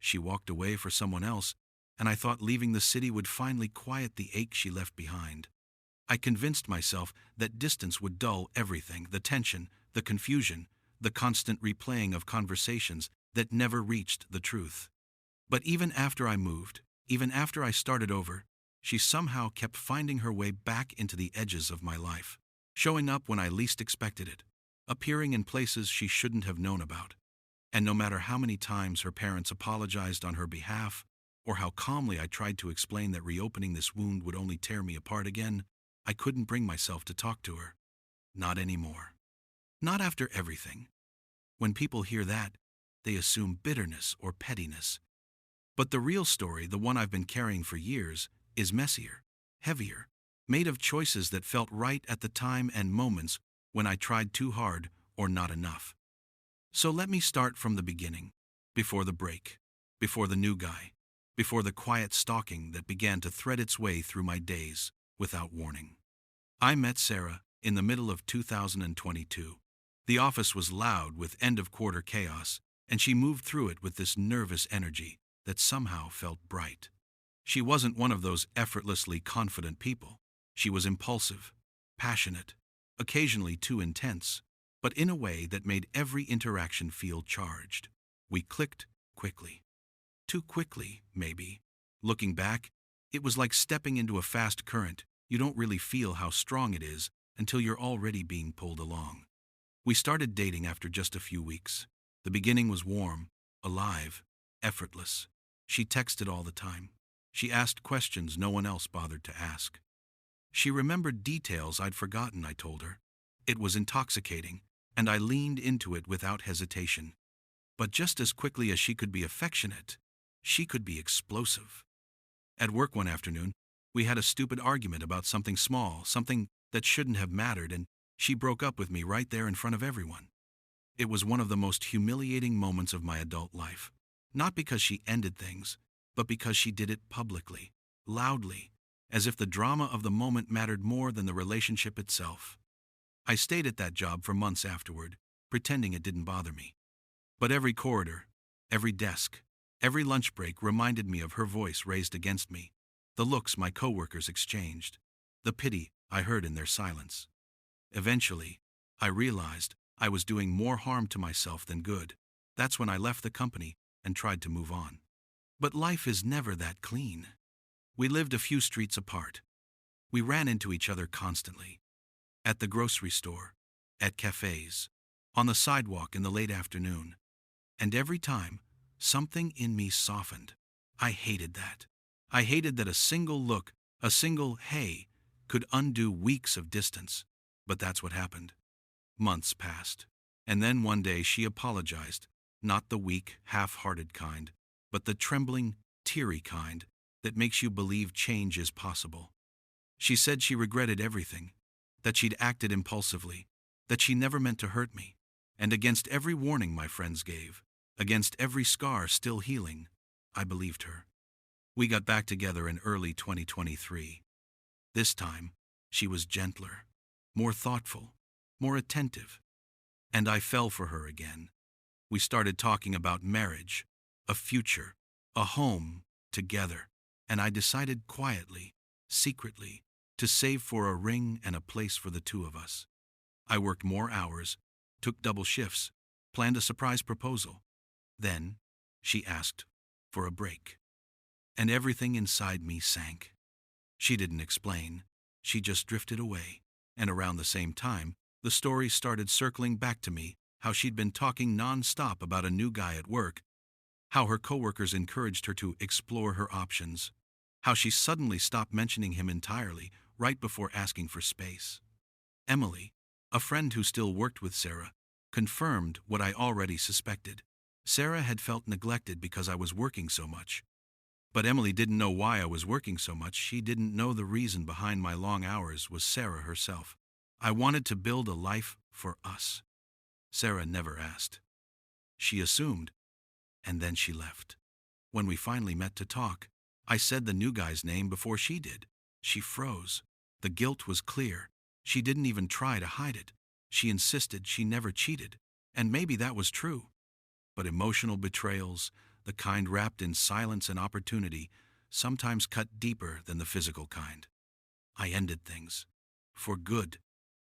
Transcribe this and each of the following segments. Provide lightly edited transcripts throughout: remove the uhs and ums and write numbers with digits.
She walked away for someone else, and I thought leaving the city would finally quiet the ache she left behind. I convinced myself that distance would dull everything, the tension, the confusion, the constant replaying of conversations that never reached the truth. But even after I moved, even after I started over, she somehow kept finding her way back into the edges of my life, showing up when I least expected it, appearing in places she shouldn't have known about. And no matter how many times her parents apologized on her behalf, or how calmly I tried to explain that reopening this wound would only tear me apart again, I couldn't bring myself to talk to her. Not anymore. Not after everything. When people hear that, they assume bitterness or pettiness. But the real story, the one I've been carrying for years, is messier, heavier, made of choices that felt right at the time and moments when I tried too hard or not enough. So let me start from the beginning, before the break, before the new guy, before the quiet stalking that began to thread its way through my days without warning. I met Sarah in the middle of 2022. The office was loud with end-of-quarter chaos, and she moved through it with this nervous energy that somehow felt bright. She wasn't one of those effortlessly confident people. She was impulsive, passionate, occasionally too intense, but in a way that made every interaction feel charged. We clicked quickly. Too quickly, maybe. Looking back, it was like stepping into a fast current. You don't really feel how strong it is until you're already being pulled along. We started dating after just a few weeks. The beginning was warm, alive, effortless. She texted all the time. She asked questions no one else bothered to ask. She remembered details I'd forgotten, I told her. It was intoxicating, and I leaned into it without hesitation. But just as quickly as she could be affectionate, she could be explosive. At work one afternoon, we had a stupid argument about something small, something that shouldn't have mattered, and she broke up with me right there in front of everyone. It was one of the most humiliating moments of my adult life. Not because she ended things, but because she did it publicly, loudly, as if the drama of the moment mattered more than the relationship itself. I stayed at that job for months afterward, pretending it didn't bother me. But every corridor, every desk, every lunch break reminded me of her voice raised against me, the looks my coworkers exchanged, the pity I heard in their silence. Eventually, I realized I was doing more harm to myself than good. That's when I left the company and tried to move on. But life is never that clean. We lived a few streets apart. We ran into each other constantly. At the grocery store, at cafes, on the sidewalk in the late afternoon. And every time, something in me softened. I hated that. I hated that a single look, a single hey, could undo weeks of distance. But that's what happened. Months passed. And then one day she apologized, not the weak, half-hearted kind, but the trembling, teary kind that makes you believe change is possible. She said she regretted everything, that she'd acted impulsively, that she never meant to hurt me, and against every warning my friends gave, against every scar still healing, I believed her. We got back together in early 2023. This time, she was gentler, more thoughtful, more attentive, and I fell for her again. We started talking about marriage, a future, a home, together, and I decided quietly, secretly, to save for a ring and a place for the two of us. I worked more hours, took double shifts, planned a surprise proposal. Then, she asked for a break. And everything inside me sank. She didn't explain. She just drifted away. And around the same time, the story started circling back to me, how she'd been talking non-stop about a new guy at work, how her coworkers encouraged her to explore her options, how she suddenly stopped mentioning him entirely right before asking for space. Emily, a friend who still worked with Sarah, confirmed what I already suspected. Sarah had felt neglected because I was working so much. But Emily didn't know why I was working so much. She didn't know the reason behind my long hours was Sarah herself. I wanted to build a life for us. Sarah never asked. She assumed, and then she left. When we finally met to talk, I said the new guy's name before she did. She froze. The guilt was clear. She didn't even try to hide it. She insisted she never cheated, and maybe that was true. But emotional betrayals, the kind wrapped in silence and opportunity, sometimes cut deeper than the physical kind. I ended things. For good.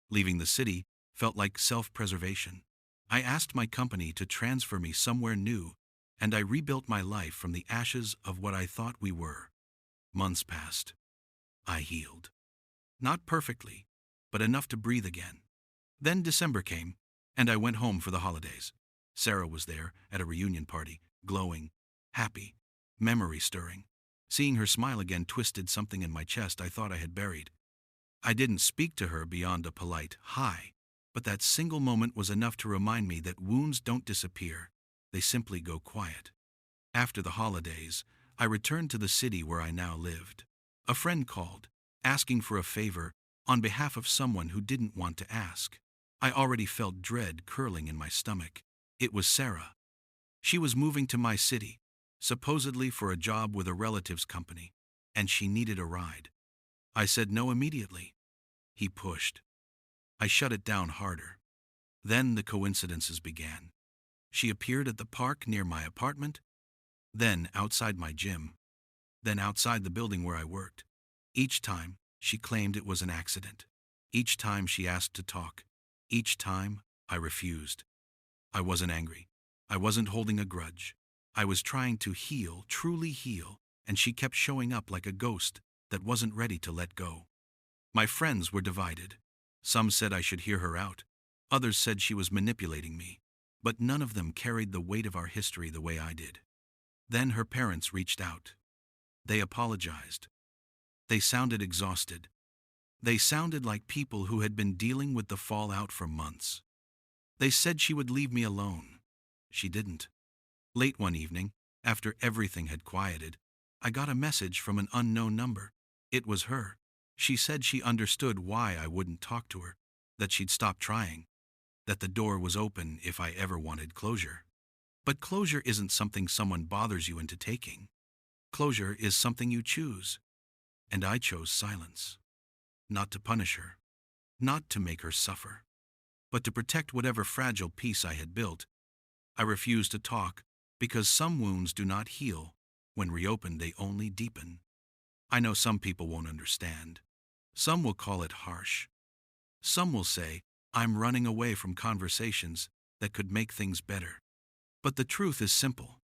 Leaving the city felt like self-preservation. I asked my company to transfer me somewhere new, and I rebuilt my life from the ashes of what I thought we were. Months passed. I healed. Not perfectly, but enough to breathe again. Then December came, and I went home for the holidays. Sarah was there at a reunion party, glowing, happy, memory-stirring. Seeing her smile again twisted something in my chest I thought I had buried. I didn't speak to her beyond a polite hi, but that single moment was enough to remind me that wounds don't disappear, they simply go quiet. After the holidays, I returned to the city where I now lived. A friend called, asking for a favor on behalf of someone who didn't want to ask. I already felt dread curling in my stomach. It was Sarah. She was moving to my city, supposedly for a job with a relative's company, and she needed a ride. I said no immediately. He pushed. I shut it down harder. Then the coincidences began. She appeared at the park near my apartment, then outside my gym, then outside the building where I worked. Each time, she claimed it was an accident. Each time she asked to talk. Each time, I refused. I wasn't angry. I wasn't holding a grudge. I was trying to heal, truly heal, and she kept showing up like a ghost that wasn't ready to let go. My friends were divided. Some said I should hear her out. Others said she was manipulating me. But none of them carried the weight of our history the way I did. Then her parents reached out. They apologized. They sounded exhausted. They sounded like people who had been dealing with the fallout for months. They said she would leave me alone. She didn't. Late one evening, after everything had quieted, I got a message from an unknown number. It was her. She said she understood why I wouldn't talk to her, that she'd stop trying, that the door was open if I ever wanted closure. But closure isn't something someone bothers you into taking. Closure is something you choose. And I chose silence. Not to punish her, not to make her suffer, but to protect whatever fragile peace I had built. I refused to talk because some wounds do not heal. When reopened, they only deepen. I know some people won't understand. Some will call it harsh. Some will say, I'm running away from conversations that could make things better. But the truth is simple.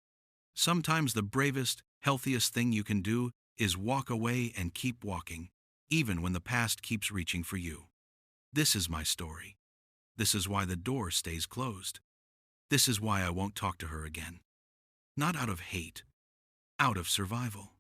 Sometimes the bravest, healthiest thing you can do is walk away and keep walking, even when the past keeps reaching for you. This is my story. This is why the door stays closed. This is why I won't talk to her again. Not out of hate, out of survival.